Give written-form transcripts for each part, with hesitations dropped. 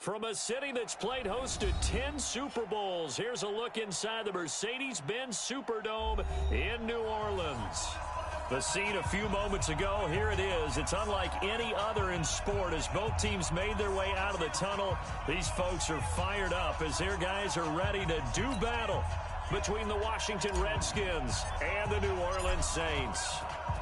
From a city that's played host to 10 Super Bowls, here's a look inside the Mercedes-Benz Superdome in New Orleans. The scene a few moments ago, here it is. It's unlike any other in sport as both teams made their way out of the tunnel. These folks are fired up as their guys are ready to do battle between the Washington Redskins and the New Orleans Saints.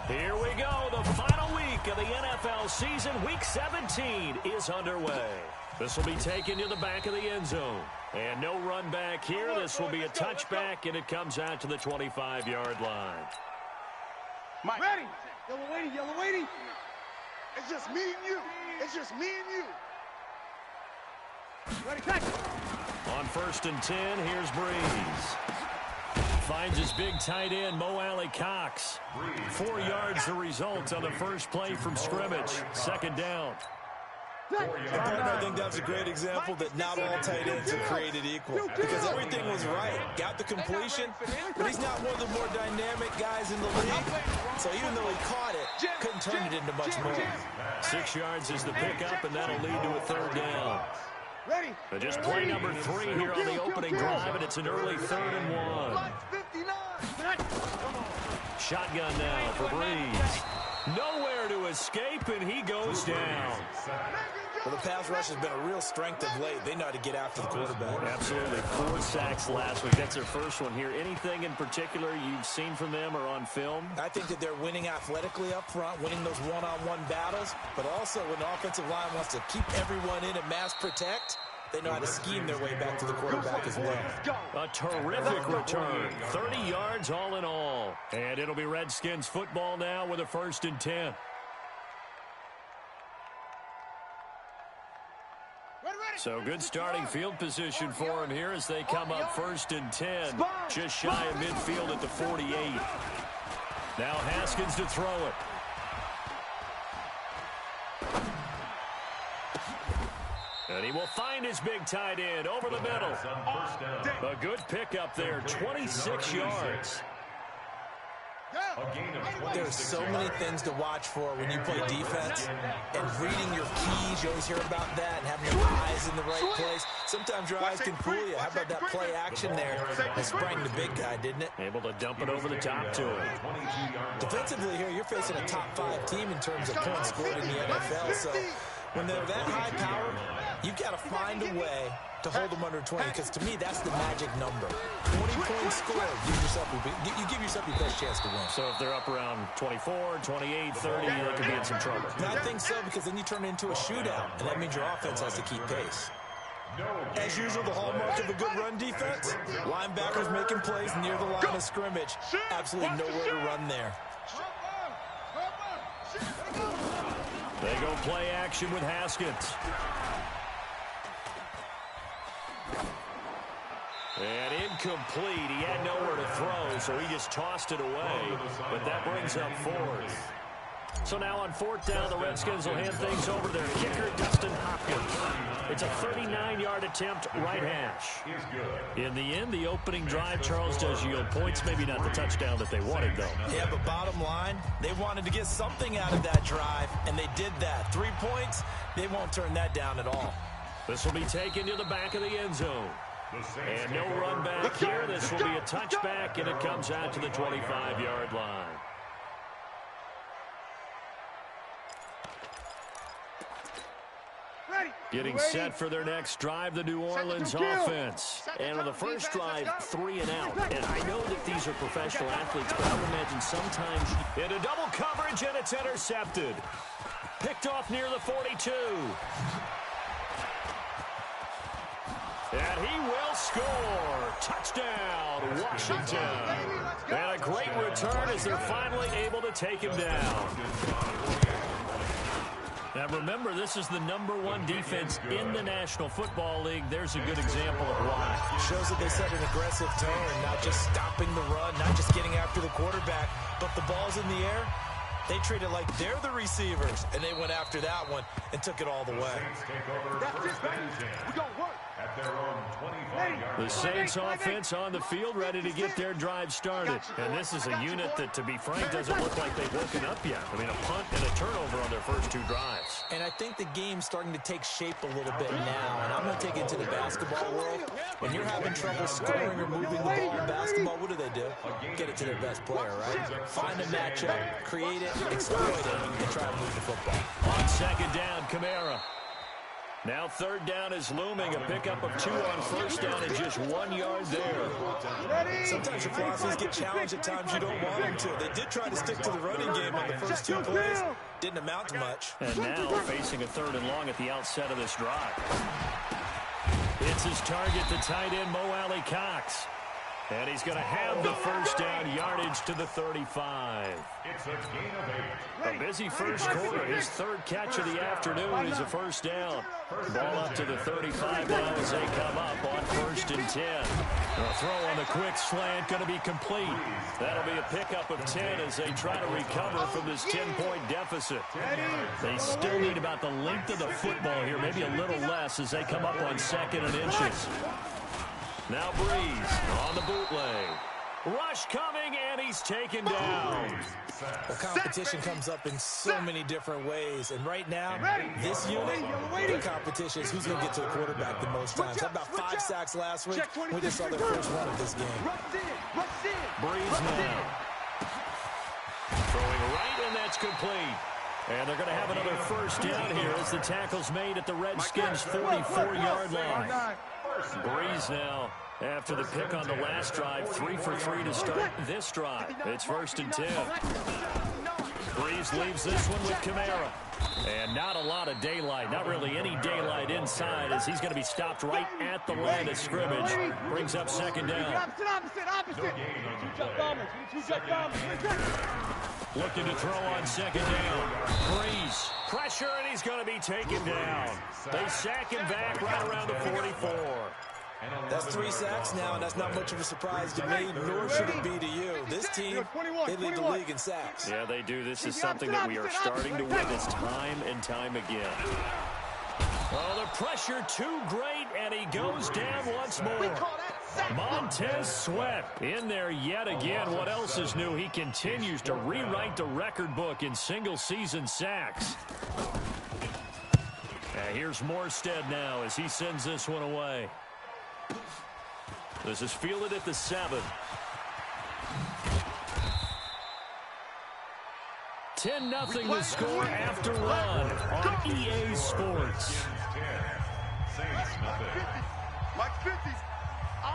Here we go. The final week of the NFL season, Week 17, is underway. This will be taken to the back of the end zone. And no run back here. This will be a touchback, and it comes out to the 25-yard line. Mike. Ready. Yellow waiting. It's just me and you. Ready, catch. On 1st and 10, here's Breeze. Finds his big tight end, Mo Alley Cox. 4 yards the result on the first play from scrimmage. Second down. I think that's a great example that not all tight ends are created equal because everything was right. Got the completion, but he's not one of the more dynamic guys in the league. So even though he caught it, couldn't turn it into much more. 6 yards is the pickup, and that'll lead to a third down. But just play number 3 here on the opening drive, and it's an early 3rd and 1. Shotgun now for Breeze. Nowhere to escape, and he goes down. Well, the pass rush has been a real strength of late. They know how to get after the quarterback. Absolutely. 4 sacks last week. That's their first one here. Anything in particular you've seen from them or on film? I think that they're winning athletically up front, winning those one-on-one battles, but also when the offensive line wants to keep everyone in and mass protect, they know how to scheme their way back to the quarterback as well. A terrific return. 30 yards all in all. And it'll be Redskins football now with a 1st and 10. So good starting field position for him here as they come up 1st and 10. Just shy of midfield at the 48. Now Haskins to throw it. And he will find his big tight end over the middle. A good pickup there, 26 yards. There's so many things to watch for when you play defense. And reading your keys, you always hear about that, and having your eyes in the right place. Sometimes your eyes can fool you. How about that play action there? It sprang the big guy, didn't it? Able to dump it over the top to him. Defensively here, you're facing a top 5 team in terms of points scored in the NFL. So when they're that high power, you've got to find a way to hold them under 20, because to me, that's the magic number. 20 points scored, you give yourself your best chance to win. So if they're up around 24, 28, 30, they could be in some trouble. I think so, because then you turn it into a shootout, and that means your offense has to keep pace. As usual, the hallmark of a good run defense, linebackers making plays near the line of scrimmage. Absolutely nowhere to run there. They go play action with Haskins. And incomplete. He had nowhere to throw, so he just tossed it away. But that brings up 4th. So now on 4th down, the Redskins will hand things over to their kicker, Dustin Hopkins. It's a 39-yard attempt, right hash. In the end, the opening drive, Charles, does yield points. Maybe not the touchdown that they wanted, though. Yeah, but bottom line, they wanted to get something out of that drive, and they did that. 3 points, they won't turn that down at all. This will be taken to the back of the end zone. And no run back here. This will be a touchback, and it comes out to the 25-yard line. Getting set for their next drive, the New Orleans offense. And on the first drive, 3 and out. And I know that these are professional athletes, but I would imagine sometimes into double coverage, and it's intercepted. Picked off near the 42. And he will score. Touchdown, Washington. And a great return as they're finally able to take him down. Now remember, this is the #1 defense in the National Football League. There's a good example of why. Shows that they set an aggressive tone, not just stopping the run, not just getting after the quarterback, but the ball's in the air. They treated like they're the receivers, and they went after that one and took it all the way. The Saints offense on the field, ready to get their drive started. And this is a unit that, to be frank, doesn't look like they've woken up yet. I mean, a punt and a turnover on their first two drives. And I think the game's starting to take shape a little bit now. And I'm going to take it to the basketball world. When you're having trouble scoring or moving the ball in basketball, what do? Get it to their best player, right? Find a matchup, create it, exploit it, and try to move the football. On second down, Kamara. Now third down is looming. A pickup of 2 on first down and just 1 yard there. Sometimes your philosophies get challenged at times you don't want them to. They did try to stick to the running game on the first 2 plays. Didn't amount to much. And now facing a 3rd and long at the outset of this drive. It's his target, the tight end, Mo Alley Cox. And he's going to have the first down, yardage to the 35. It's a gain of 8. A busy first quarter. His 3rd catch of the afternoon is a first down. Ball up to the 35 now as they come up on 1st and 10. A throw on the quick slant going to be complete. That'll be a pickup of 10 as they try to recover from this 10-point deficit. They still need about the length of the football here, maybe a little less as they come up on 2nd and inches. Now Breeze on the bootleg. Rush coming, and he's taken down. The competition comes up in so many different ways. And right now, this unit, the competition is who's going to get to the quarterback the most times. Had about 5 sacks last week. We just saw their first run of this game. Breeze now. Throwing right, and that's complete. And they're going to have another first down here as the tackle's made at the Redskins' 44-yard line. Breeze now, after the pick on the last drive, 3 for 3 to start this drive. It's 1st and 10. Breeze leaves this one with Kamara. And not a lot of daylight, not really any daylight inside as he's going to be stopped right at the line of scrimmage. Brings up 2nd down. Looking to throw on 2nd down. Breeze, pressure, and he's going to be taken down. They sack him back right around the 44. That's 3 sacks now, and that's not much of a surprise to me, nor should it be to you. This team, they lead the league in sacks. Yeah, they do. This is something that we are starting to witness time and time again. Oh, the pressure too great, and he goes down once more. Montez Sweat in there yet again. What else is new? He continues to rewrite the record book in single-season sacks. Here's Morstead now as he sends this one away. This is fielded at the 7. 10-0 the score after run on EA Sports.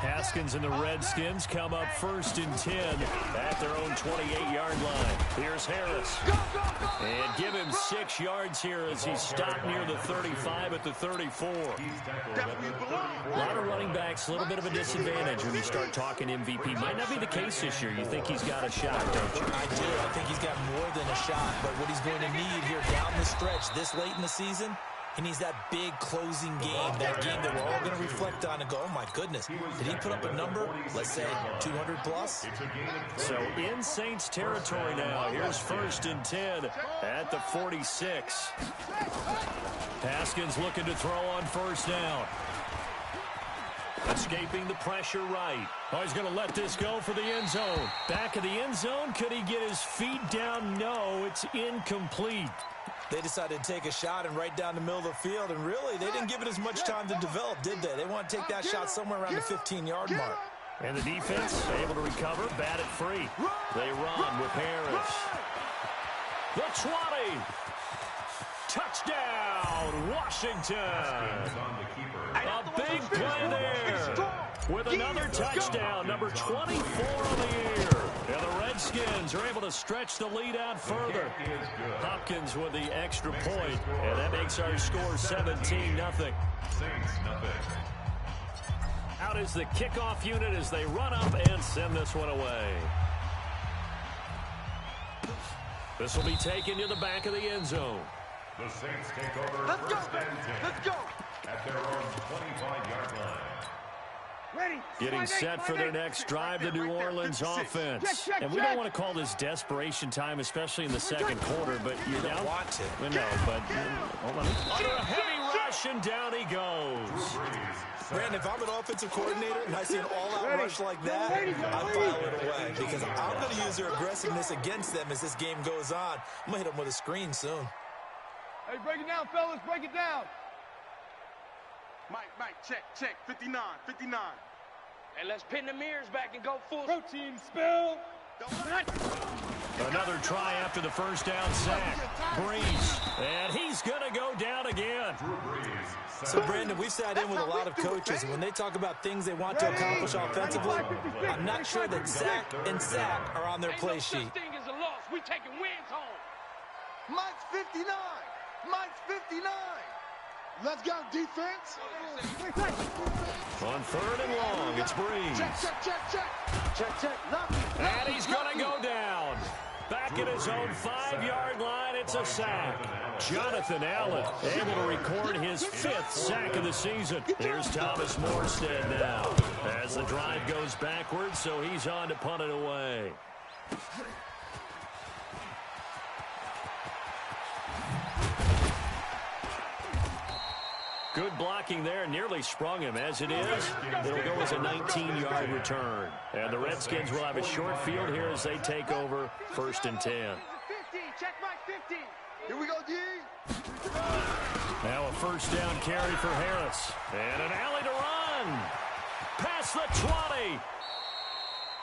Haskins and the Redskins come up 1st and 10 at their own 28-yard line. Here's Harris. And give him 6 yards here as he's stopped near the 35 at the 34. A lot of running backs, a little bit of a disadvantage when you start talking MVP. Might not be the case this year. You think he's got a shot, don't you? I do. I think he's got more than a shot. But what he's going to need here down the stretch this late in the season, he needs that big closing game, that game that we're all going to reflect on and go, oh, my goodness, did he put up a number, let's say, 200 plus? So in Saints territory now. Here's 1st and 10 at the 46. Haskins looking to throw on 1st down. Escaping the pressure right. Oh, he's going to let this go for the end zone. Back of the end zone. Could he get his feet down? No, it's incomplete. They decided to take a shot and right down the middle of the field, and really, they didn't give it as much time to develop, did they? They want to take that shot somewhere around the 15-yard mark. And the defense able to recover, bat it free. They run with Harris. The 20. Touchdown, Washington. A big play there with another touchdown, number 24 on the year. And the Redskins are able to stretch the lead out further. Hopkins with the extra point, and that makes our score 17-0. Out is the kickoff unit as they run up and send this one away. This will be taken to the back of the end zone. The Saints take over. Let's go. At their own 25-yard line. Getting set for their next drive, the New Orleans offense. And we don't want to call this desperation time, especially in the second quarter, but you don't want to. We know, but hold on. Under a heavy rush, and down he goes. Brandon, if I'm an offensive coordinator and I see an all-out rush like that, I file it away because I'm going to use their aggressiveness against them as this game goes on. I'm going to hit them with a screen soon. Hey, break it down, fellas. Break it down. Mike, check. 59. Hey, let's pin the mirrors back and go full. Protein spill. Another try after the first down sack. Breeze. And he's going to go down again. So, Brandon, we've sat in with a lot of coaches, and when they talk about things they want to accomplish offensively, I'm not sure that sack and sack are on their play sheet. Such thing as a loss. We taking wins home. Mike's 59. Let's go, defense. On third and long, it's Breeze. Check. And he's going to go down. Back at his own 5-yard line, it's a sack. Jonathan Allen able to record his 5th sack of the season. Here's Thomas Morstead now as the drive goes backwards, so he's on to punt it away. Good blocking there, nearly sprung him. As it is, it'll go as a 19-yard return. And the Redskins will have a short field here as they take over 1st and 10. Check my 50. Here we go, D. Now a first down carry for Harris. And an alley to run. Past the 20.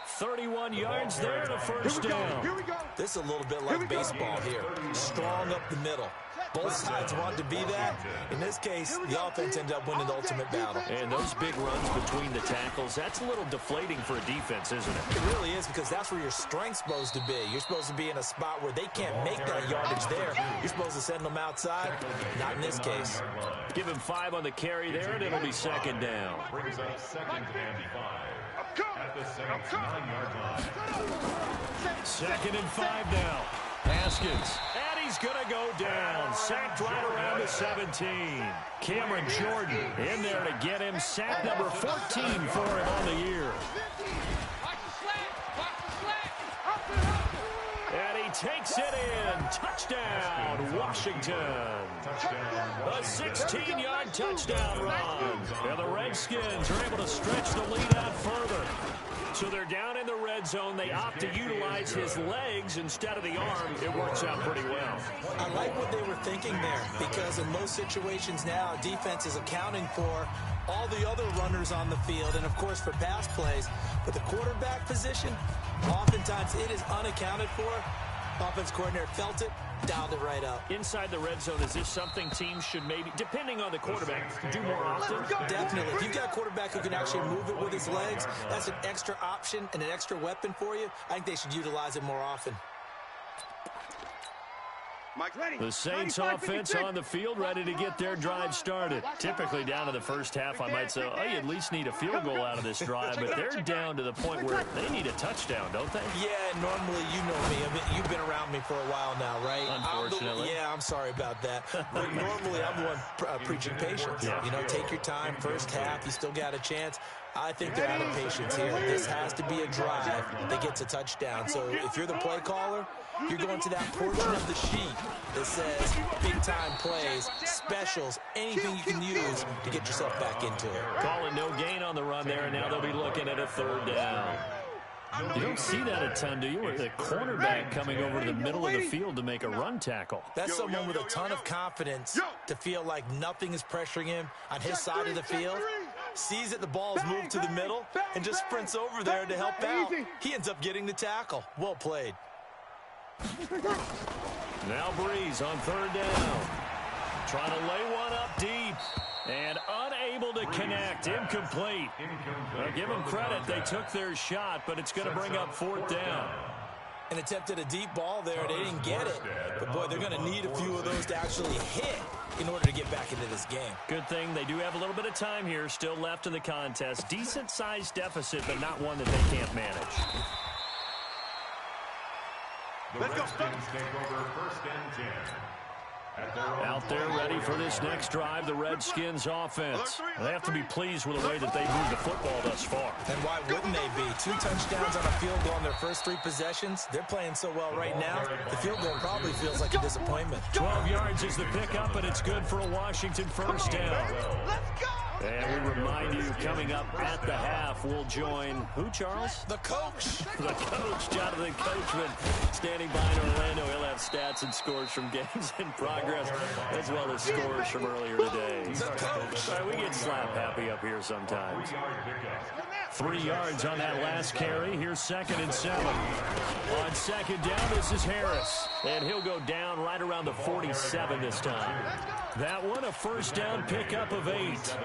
31 yards there to first down. Here we go. This is a little bit like baseball here. Strong up the middle. Both sides want to be that. In this case, the offense ended up winning the ultimate battle. And those big runs between the tackles, that's a little deflating for a defense, isn't it? It really is, because that's where your strength's supposed to be. You're supposed to be in a spot where they can't make that yardage there. You're supposed to send them outside. Not in this case. Give him 5 on the carry there, and it'll be second down. Brings up 2nd and 5 at the Saints' 9-yard line. 2nd and 5 now. Haskins. And he's going to go down. Sacked right around the 17. Cameron Jordan in there to get him. Sack number 14 for him on the year. And he takes it in. Touchdown, Washington. A 16-yard touchdown run. And the Redskins are able to stretch the lead out further. So they're down in the red zone. They opt to utilize his legs instead of the arm. It works out pretty well. I like what they were thinking there, because in most situations now, defense is accounting for all the other runners on the field and, of course, for pass plays. But the quarterback position, oftentimes it is unaccounted for. Offense coordinator felt it, dialed it right up. Inside the red zone, is this something teams should maybe, depending on the quarterback, do more often? Definitely. If you've got a quarterback who can actually move it with his legs, that's an extra option and an extra weapon for you. I think they should utilize it more often. The Saints offense on the field, ready to get their drive started. Typically down to the first half, I might say, oh, you at least need a field goal out of this drive, but they're down to the point where they need a touchdown, don't they? Yeah, normally, you know me. I mean, you've been around me for a while now, right? Unfortunately. I'm sorry about that. But normally, I'm the one preaching patience. Yeah. You know, take your time. First half, you still got a chance. I think they're out of patience here. This has to be a drive that gets a touchdown. So if you're the play caller, you're going to that portion of the sheet that says big-time plays, specials, anything you can use to get yourself back into it. Calling no gain on the run there, and now they'll be looking at a third down. You don't see that a ton, do you? With a cornerback coming over to the middle of the field to make a run tackle. That's someone with a ton of confidence to feel like nothing is pressuring him on his side of the field. Sees that the ball is moved to the middle and just sprints over there to help out. He ends up getting the tackle. Well played. Now Breeze on third down. Trying to lay one up deep. And unable to connect. Incomplete. Well, give them credit. They took their shot, but it's going to bring up fourth down. And attempted a deep ball there. They didn't get it. But, boy, they're going to need a few of those to actually hit in order to get back into this game. Good thing they do have a little bit of time here still left in the contest. Decent-sized deficit, but not one that they can't manage. The Redskins take over 1st and 10 Out there ready for this next drive, the Redskins offense. They have to be pleased with the way that they moved the football thus far. And why wouldn't they be? 2 touchdowns on a field goal in their first 3 possessions. They're playing so well right now, the field goal probably feels like a disappointment. 12 yards is the pickup, and it's good for a Washington first down. Let's go! And we remind you, coming up at the half, we'll join who, Charles? The coach. The coach, Jonathan Coachman, standing by in Orlando. He'll have stats and scores from games in progress, as well as scores from earlier today. The coach. All right, we get slap happy up here sometimes. 3 yards on that last carry. Here's 2nd and 7. On 2nd down, this is Harris. And he'll go down right around the 47 this time. That one, a first down pickup of 8.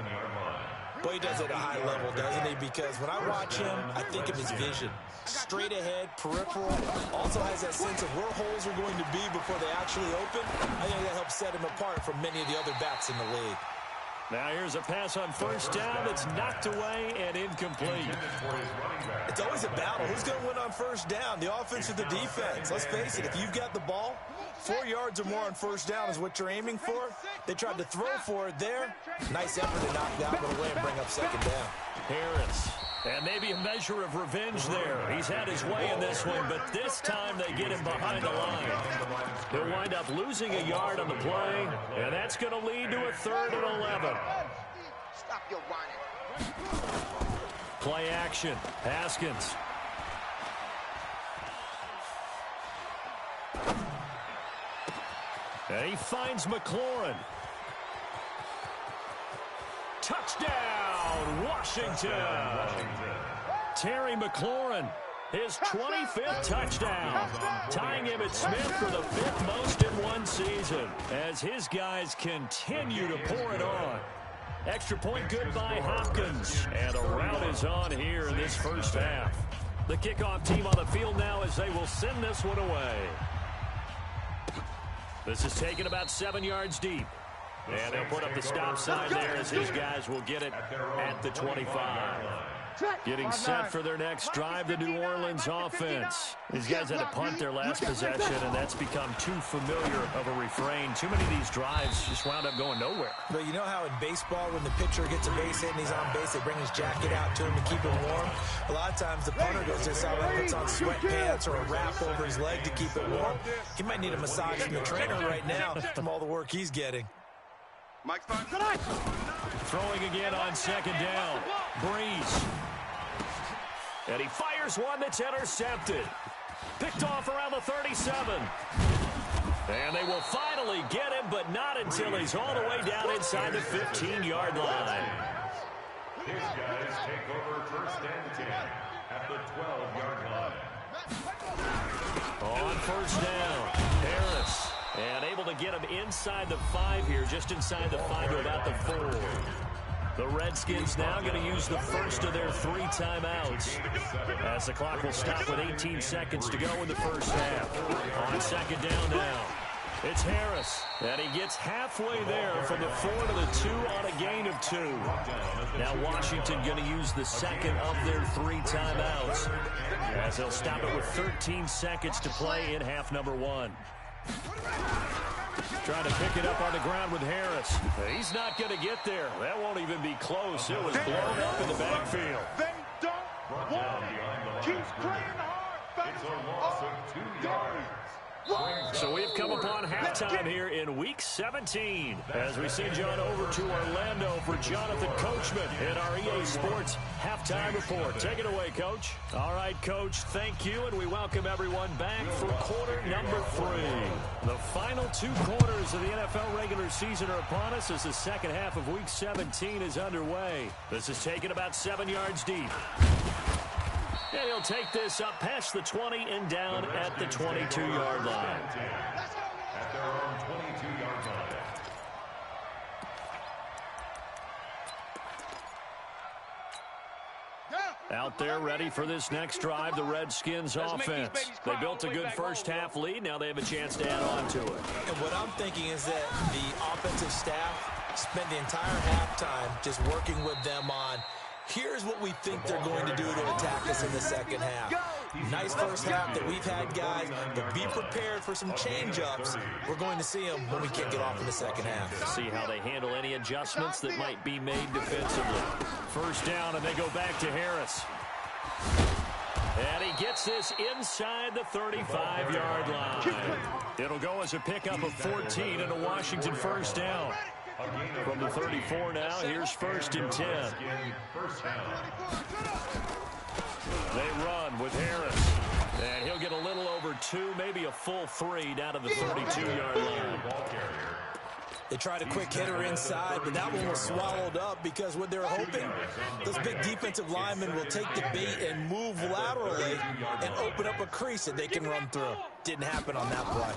Boy, he does it at a high level, doesn't he? Because when I watch him, I think of his vision. Straight ahead, peripheral, also has that sense of where holes are going to be before they actually open. I think that helps set him apart from many of the other backs in the league. Now here's a pass on first down that's knocked away and incomplete. It's always a battle. Who's going to win on first down, the offense or the defense? Let's face it, if you've got the ball, 4 yards or more on first down is what you're aiming for. They tried to throw for it there. Nice effort to knock that one away and bring up 2nd down. Harris. And maybe a measure of revenge there. He's had his way in this one, but this time they get him behind the line. He'll wind up losing a yard on the play, and that's going to lead to a 3rd and 11. Stop your whining. Play action. Haskins. And he finds McLaurin. Touchdown, Washington. Terry McLaurin, his 25th touchdown, tying him at Smith for the 5th most in one season as his guys continue to pour it on. Extra point good by Hopkins, and a rout is on here in this first half. The kickoff team on the field now as they will send this one away. This is taken about 7 yards deep. And they'll put up the stop sign there as his guys will get it at the 25. Getting set for their next drive, the New Orleans offense. These guys had to punt their last possession, and that's become too familiar of a refrain. Too many of these drives just wound up going nowhere. But you know how in baseball, when the pitcher gets a base hit and he's on base, they bring his jacket out to him to keep him warm? A lot of times the punter goes to the sideline, puts on sweatpants or a wrap over his leg to keep it warm. He might need a massage from the trainer right now from all the work he's getting. Throwing again on 2nd down. Breeze. And he fires one that's intercepted. Picked off around the 37. And they will finally get him, but not until he's all the way down inside the 15-yard line. His guys take over 1st and 10 at the 12-yard line. On first down, Harris. And able to get him inside the 5 here, just inside the 5 to about the 4. The Redskins now going to use the first of their 3 timeouts as the clock will stop with 18 seconds to go in the first half. On 2nd down now, it's Harris, and he gets halfway there from the 4 to the 2 on a gain of 2. Now Washington going to use the 2nd of their 3 timeouts as they'll stop it with 13 seconds to play in half number 1. Trying to pick it up on the ground with Harris. He's not going to get there. That won't even be close. It was blown up in the backfield. They don't want it. Keep playing hard. It's a loss of 2 yards. So we've come upon halftime here in Week 17 as we send you on over to Orlando for Jonathan Coachman in our EA Sports Halftime Report. Take it away, Coach. All right, Coach, thank you, and we welcome everyone back for quarter number 3. The final 2 quarters of the NFL regular season are upon us as the second half of Week 17 is underway. This is taken about 7 yards deep. And he'll take this up past the 20 and down at the 22-yard line. At their own 22-yard line. Out there ready for this next drive, the Redskins offense. They built a good first half lead. Now they have a chance to add on to it. And what I'm thinking is that the offensive staff spent the entire halftime just working with them on here's what we think they're going to do to attack us in the second half. Nice first half that we've had, guys, but be prepared for some change-ups. We're going to see them when we kick it off in the second half. See how they handle any adjustments that might be made defensively. First down, and they go back to Harris. And he gets this inside the 35-yard line. It'll go as a pickup of 14 and a Washington first down. From the 34 now, here's 1st and 10. They run with Harris. And he'll get a little over 2, maybe a full 3 down to the 32-yard line. They tried a quick hitter inside, but that one was swallowed up because what they're hoping, those big defensive linemen will take the bait and move laterally and open up a crease that they can run through. Didn't happen on that play.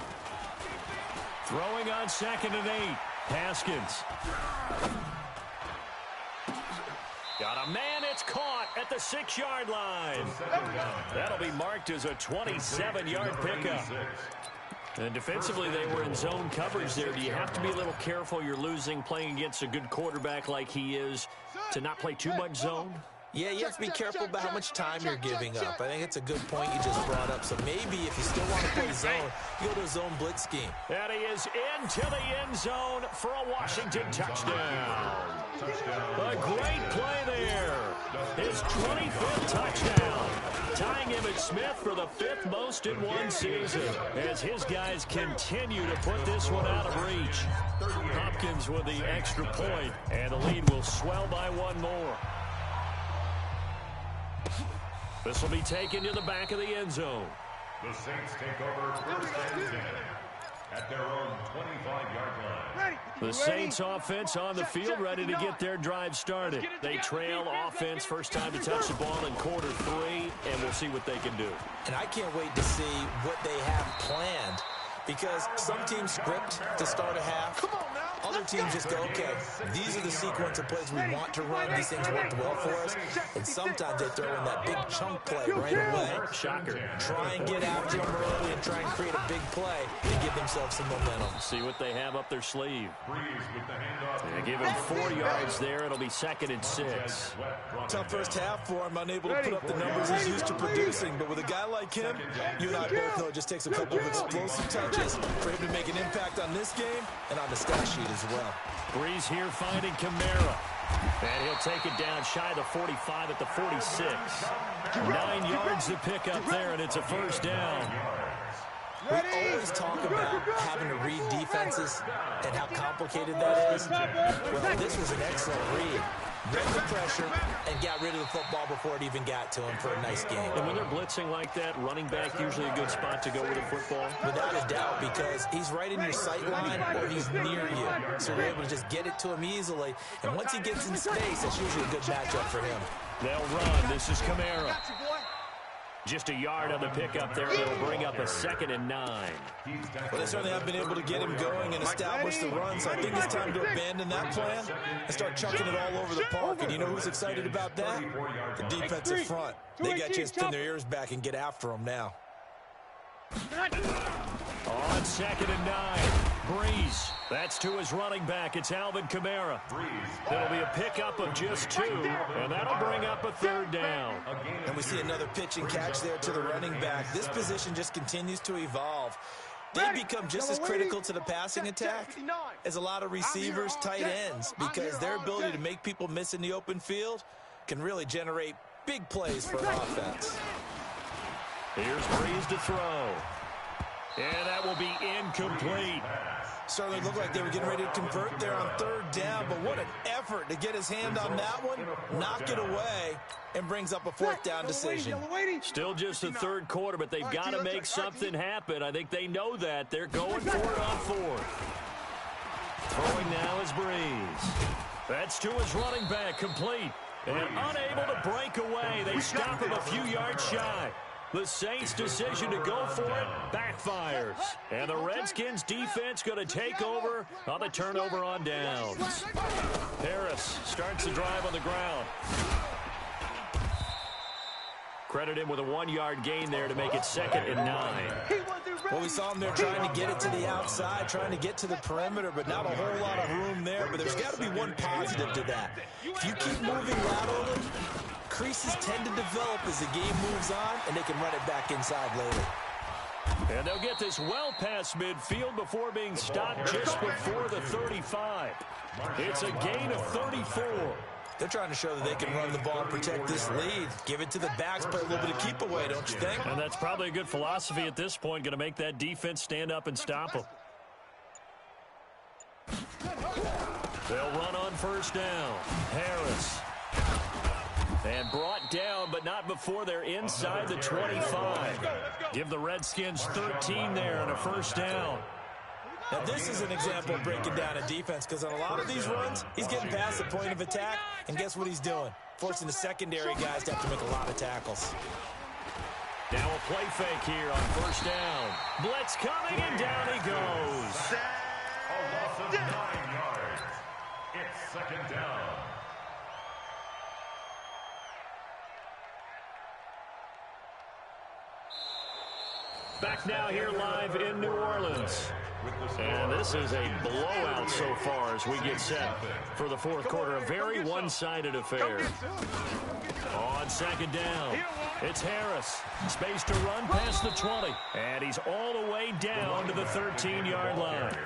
Throwing on 2nd and 8. Haskins. Got a man, it's caught at the 6-yard line. That'll be marked as a 27-yard pickup. And defensively, they were in zone coverage there. Do you have to be a little careful? You're losing, playing against a good quarterback like he is, to not play too much zone? Yeah, you have to be careful about how much time you're giving up. I think it's a good point you just brought up. So maybe if you still want to play zone, you go to a zone blitz scheme. And he is into the end zone for a Washington touchdown. A great play there. His 25th touchdown. Tying Emmitt Smith for the 5th most in one season as his guys continue to put this one out of reach. Hopkins with the extra point, and the lead will swell by 1 more. This will be taken to the back of the end zone. The Saints take over 1st and 10 at their own 25-yard line. The Saints offense on the field, ready to get their drive started. They trail offense, first time to touch the ball in quarter 3, and we'll see what they can do. And I can't wait to see what they have planned, because some teams script to start a half. Other teams just go, okay, these are the sequence of plays we want to run. These things worked well for us. And sometimes they throw in that big chunk play right away. Shocker. Try and get after them early and try and create a big play and give themselves some momentum. See what they have up their sleeve. They give him 4 yards there. It'll be 2nd and 6. Tough first half for him, unable to put up the numbers he's used to producing. But with a guy like him, you and I both know it just takes a couple of explosive touches for him to make an impact on this game and on the stat sheet as well. Breeze here finding Kamara. And he'll take it down shy of the 45 at the 46. 9 yards to pick up there, and it's a first down. We always talk about having to read defenses and how complicated that is. Well, this was an excellent read. Read the pressure and got rid of the football before it even got to him for a nice game. And when they're blitzing like that, running back usually a good spot to go with the football? Without a doubt, because he's right in your sight line or he's near you. So you're able to just get it to him easily. And once he gets in space, that's usually a good matchup for him. They'll run. This is Kamara. Just a yard on the pickup there. It'll bring up a 2nd and 9. Well, they certainly have been able to get him going and establish the run, so I think it's time to abandon that plan and start chucking it all over the park. And you know who's excited about that? The defensive front. They got you to spin their ears back and get after them now. On 2nd and 9. Breeze. That's to his running back. It's Alvin Kamara. It'll be a pickup of just 2, and that'll bring up a 3rd down. And we see another pitch and catch there to the running back. This position just continues to evolve. They become just as critical to the passing attack as a lot of receivers, tight ends, because their ability to make people miss in the open field can really generate big plays for an offense. Here's Breeze to throw. And that will be incomplete. Certainly looked like they were getting ready to convert there on 3rd down, but what an effort to get his hand on that one, knock it away, and brings up a 4th down decision. Still just the 3rd quarter, but they've got to make something happen. I think they know that. They're going for it on 4th. Throwing now is Breeze. That's to his running back, complete. And unable to break away. They stop him a few yards shy. The Saints' decision to go for it backfires. And the Redskins' defense going to take over on the turnover on downs. Harris starts the drive on the ground. Credit him with a 1-yard gain there to make it 2nd and 9. Well, we saw him there trying to get it to the outside, trying to get to the perimeter, but not a whole lot of room there. But there's got to be one positive to that. If you keep moving laterally, creases tend to develop as the game moves on, and they can run it back inside later. And they'll get this well past midfield before being stopped just before the 35. It's a gain of 34. They're trying to show that they can run the ball and protect this lead. Give it to the backs, play a little bit of keep away, don't you think? And that's probably a good philosophy at this point, going to make that defense stand up and stop them. They'll run on first down. Harris. And brought down, but not before they're inside the 25. Give the Redskins 13 there and a first down. Now, this is an example of breaking down a defense, because on a lot of these runs, he's getting past the point of attack, and guess what he's doing? Forcing the secondary guys to have to make a lot of tackles. Now a play fake here on first down. Blitz coming, and down he goes. A loss of 9 yards. It's second down. Back now here live in New Orleans. And this is a blowout so far as we get set for the fourth quarter. A very one-sided affair. On second down, it's Harris. Space to run past the 20. And he's all the way down to the 13-yard line.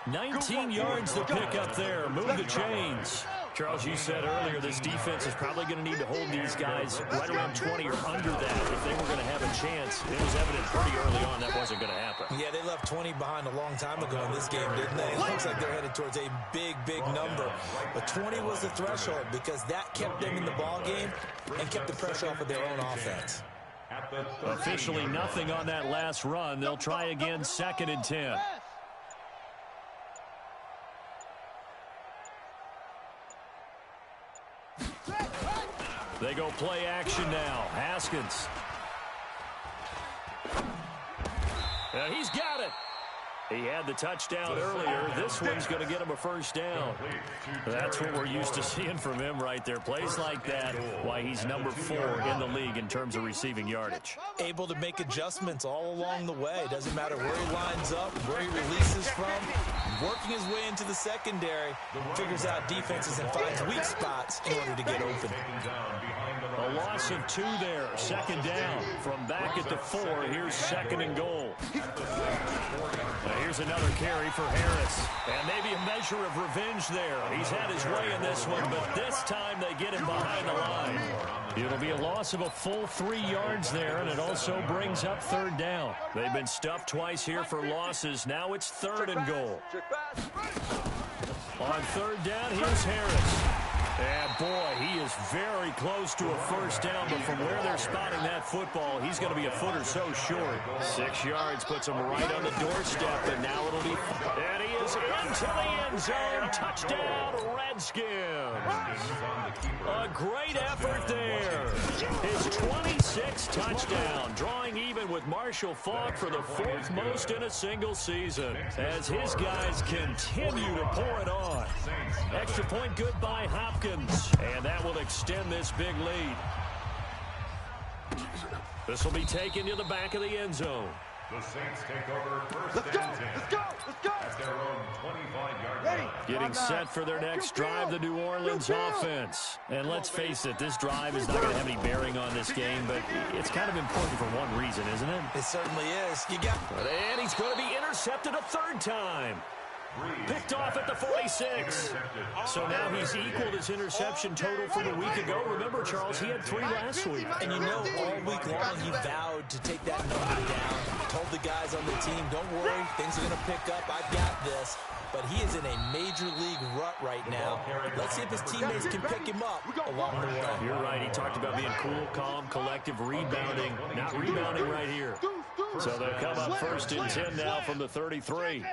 19 yards to pick up there. Move the chains. Charles, you said earlier this defense is probably going to need to hold these guys right around 20 or under that if they were going to have a chance. It was evident pretty early on that wasn't going to happen. Yeah, they left 20 behind a long time ago in this game, didn't they? It looks like they're headed towards a big, big number. But 20 was the threshold because that kept them in the ball game and kept the pressure off of their own offense. Officially nothing on that last run. They'll try again, 2nd and 10. They go play action now. Haskins. And he's got it. He had the touchdown earlier. This one's going to get him a first down. That's what we're used to seeing from him right there. Plays like that, why he's number 4 in the league in terms of receiving yardage. Able to make adjustments all along the way. Doesn't matter where he lines up, where he releases from. Working his way into the secondary, figures out defenses and finds weak spots in order to get open. A loss of 2 there. 2nd down. From back at the 4, here's 2nd and goal. Now here's another carry for Harris. And maybe a measure of revenge there. He's had his way in this one, but this time they get him behind the line. It'll be a loss of a full 3 yards there, and it also brings up 3rd down. They've been stuffed twice here for losses. Now it's 3rd and goal. On 3rd down, here's Harris. And boy, he is very close to a first down, but from where they're spotting that football, he's going to be a foot or so short. 6 yards puts him right on the doorstep, and now it'll be... And he is into the end zone. Touchdown, Redskins. A great effort there. His 26th touchdown, drawing even with Marshall Faulk for the 4th most in a single season, as his guys continue to pour it on. Extra point good by Hopkins. And that will extend this big lead. This will be taken to the back of the end zone. The Saints take over first and 10. Let's go. At their own 25-yard line. Getting set for their next drive, the New Orleans offense. And let's face it, this drive is not going to have any bearing on this game, but it's kind of important for one reason, isn't it? It certainly is. And he's going to be intercepted a 3rd time. Picked off at the 46. So now he's equaled his interception total from a week ago. Remember, Charles, he had 3 last week. And you know, all week long he vowed to take that number down. Told the guys on the team, don't worry, things are going to pick up. I've got this. But he is in a major league rut right now. Let's see if his teammates can pick him up along the way. You're right. He talked about being cool, calm, collective, rebounding. Not rebounding right here. So they'll come up 1st and 10 now from the 33.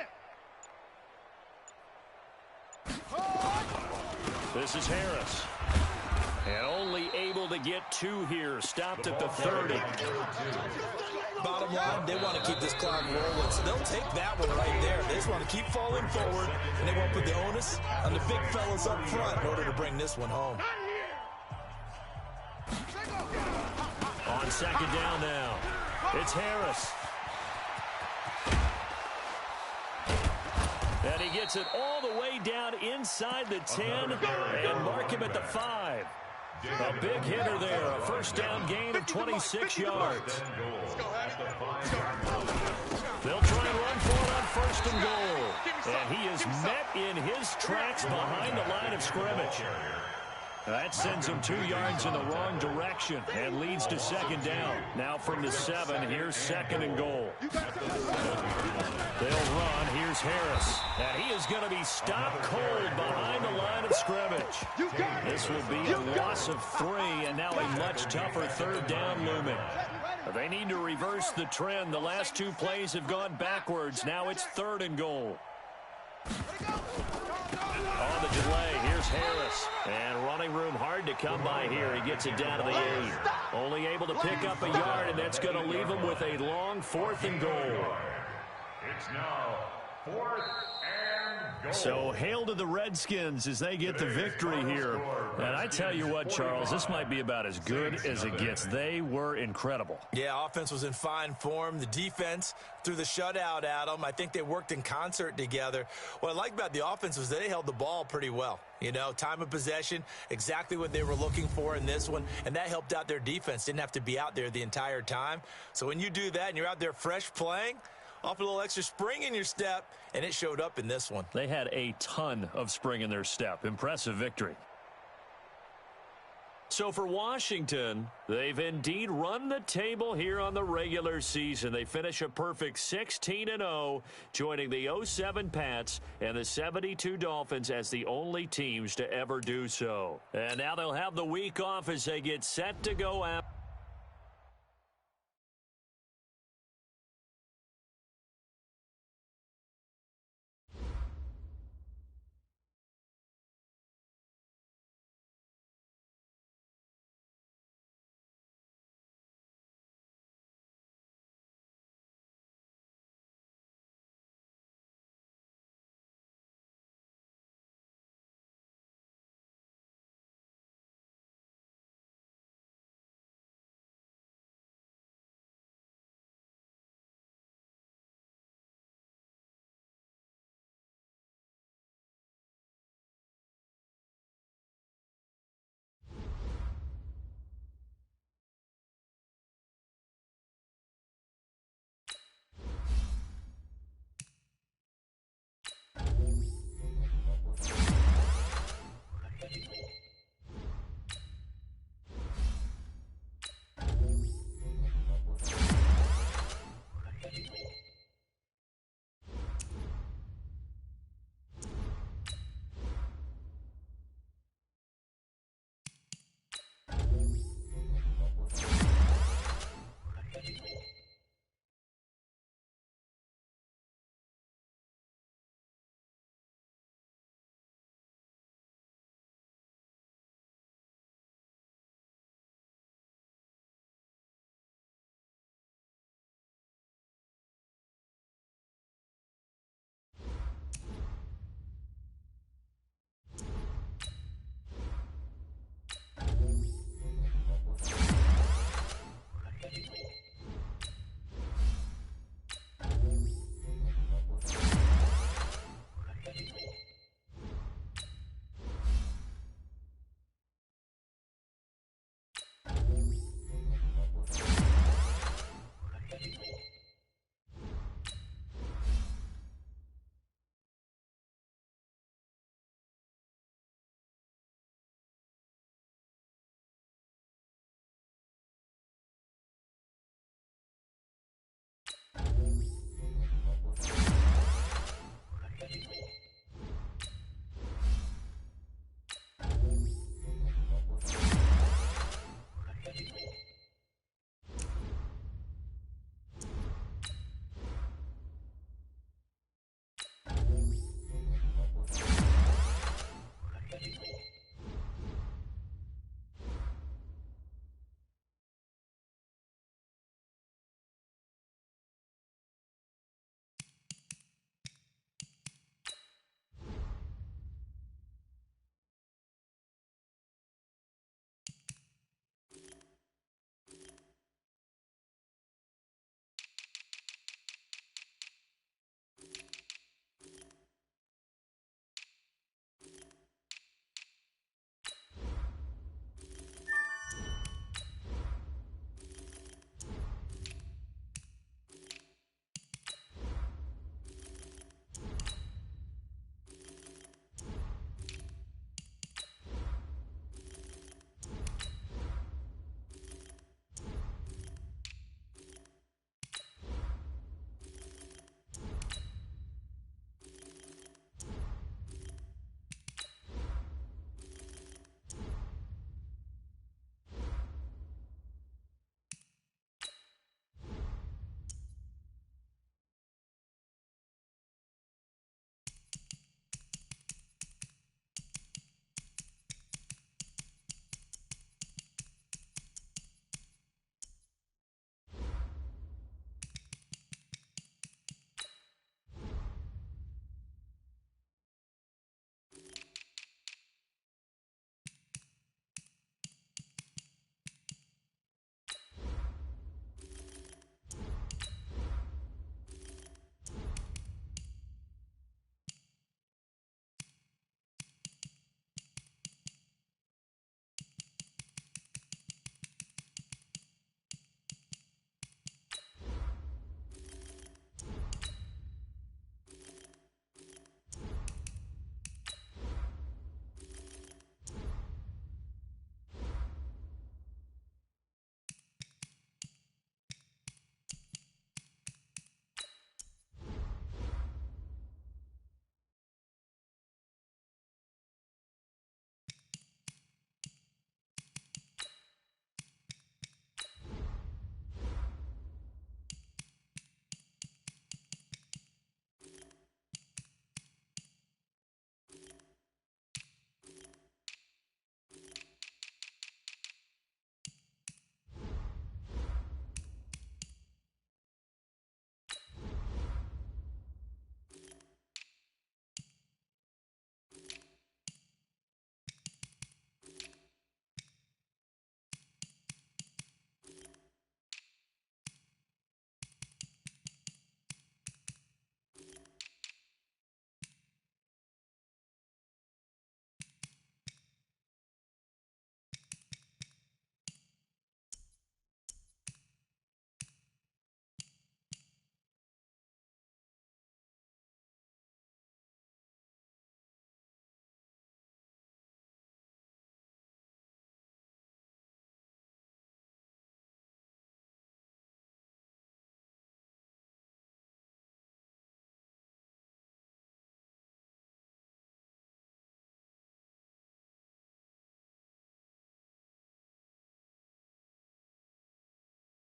This is Harris. And only able to get 2 here. Stopped at the 30. Bottom line, they want to keep this clock rolling, so they'll take that one right there. They just want to keep falling forward, and they won't put the onus on the big fellas up front in order to bring this one home. On 2nd down now, it's Harris. And he gets it all the way down inside the 10 and mark him at the 5. A big hitter there. A first down gain of 26 yards. They'll try and run for it on first and goal. And he is met in his tracks behind the line of scrimmage. That sends him 2 yards in the wrong direction and leads to second down. Now from the 7, here's second and goal. They'll run. Here's Harris. And he is going to be stopped cold behind the line of scrimmage. This will be a loss of 3, and now a much tougher third down looming. They need to reverse the trend. The last 2 plays have gone backwards. Now it's third and goal. On the delay, here's Harris. And running room hard to come by here. He gets it down to the 8. Only able to pick up a yard, and that's going to leave him with a long fourth and goal. It's now 4th and goal. So hail to the Redskins as they get the victory here. And I tell you what, Charles, this might be about as good as it gets. They were incredible. Yeah, offense was in fine form. The defense threw the shutout at them. I think they worked in concert together. What I like about the offense was they held the ball pretty well. You know, time of possession, exactly what they were looking for in this one, and that helped out their defense. Didn't have to be out there the entire time. So when you do that and you're out there fresh playing, off a little extra spring in your step, and it showed up in this one. They had a ton of spring in their step. Impressive victory. So for Washington, they've indeed run the table here on the regular season. They finish a perfect 16-0, joining the 07 Pats and the 72 Dolphins as the only teams to ever do so. And now they'll have the week off as they get set to go out.